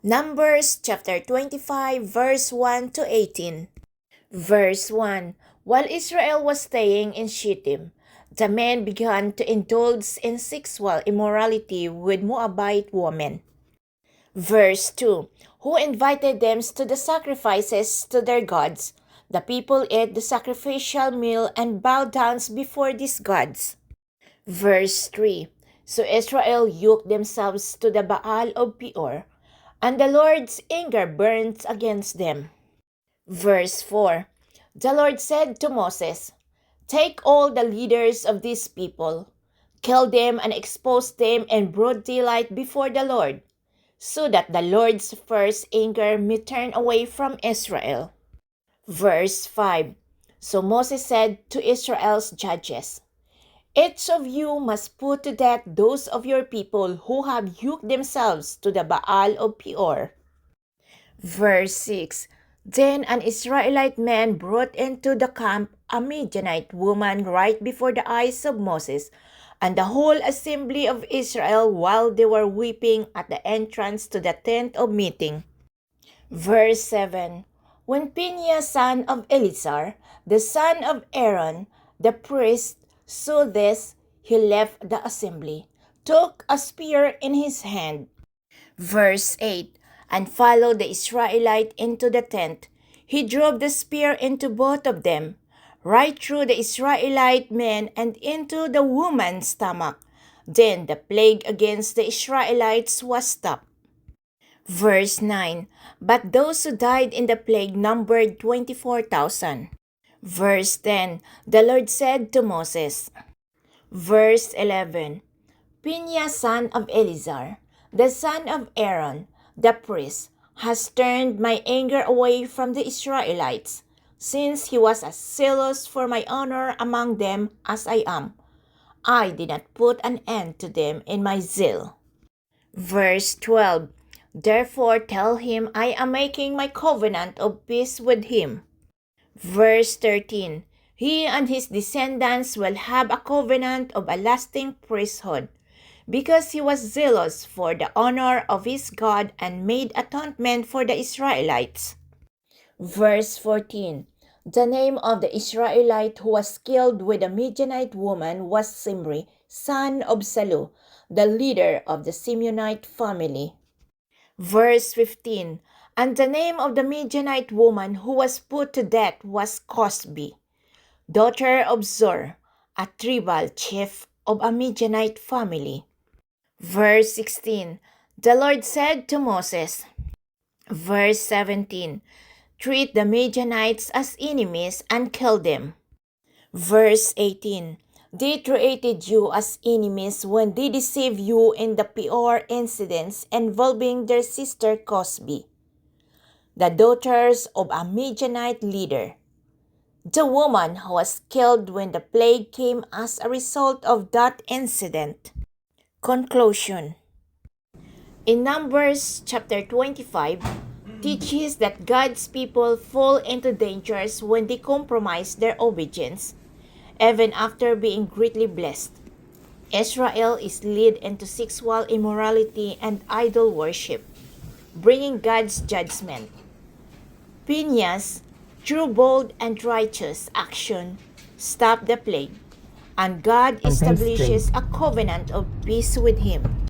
Numbers chapter 25 verse 1 to 18. Verse 1. While Israel was staying in Shittim, the men began to indulge in sexual immorality with Moabite women. Verse 2. Who invited them to the sacrifices to their gods? The people ate the sacrificial meal and bowed down before these gods. Verse 3. So Israel yoked themselves to the Baal of Peor, and the Lord's anger burned against them. Verse 4. The Lord said to Moses, "Take all the leaders of these people, kill them and expose them in broad daylight before the Lord, so that the Lord's first anger may turn away from Israel." Verse 5. So Moses said to Israel's judges, "Each of you must put to death those of your people who have yoked themselves to the Baal of Peor." Verse 6. Then an Israelite man brought into the camp a Midianite woman right before the eyes of Moses and the whole assembly of Israel while they were weeping at the entrance to the tent of meeting. Verse 7. When Phinehas, son of Eleazar, the son of Aaron, the priest, saw this, he left the assembly, took a spear in his hand. Verse 8. And followed the Israelite into the tent. He drove the spear into both of them, right through the Israelite men and into the woman's stomach. Then the plague against the Israelites was stopped. Verse 9. But those who died in the plague numbered 24,000. Verse 10. The Lord said to Moses. Verse 11. Phinehas, son of Eleazar, the son of Aaron, the priest, has turned my anger away from the Israelites, since he was as zealous for my honor among them as I am. I did not put an end to them in my zeal. Verse 12. Therefore tell him I am making my covenant of peace with him. Verse 13. He and his descendants will have a covenant of a lasting priesthood, because he was zealous for the honor of his God and made atonement for the Israelites. Verse 14. The name of the Israelite who was killed with the Midianite woman was Zimri, son of Salu, the leader of the Simeonite family. Verse 15. And the name of the Midianite woman who was put to death was Cosbi, daughter of Zur, a tribal chief of a Midianite family. Verse 16. The Lord said to Moses. Verse 17. Treat the Midianites as enemies and kill them. Verse 18. They treated you as enemies when they deceived you in the Peor incidents involving their sister Cosbi, the daughters of a Midianite leader, the woman who was killed when the plague came as a result of that incident. Conclusion. In Numbers chapter 25, teaches that God's people fall into dangers when they compromise their obedience, even after being greatly blessed. Israel is led into sexual immorality and idol worship, bringing God's judgment. Phinehas, through bold and righteous action, stopped the plague, and God establishes a covenant of peace with him.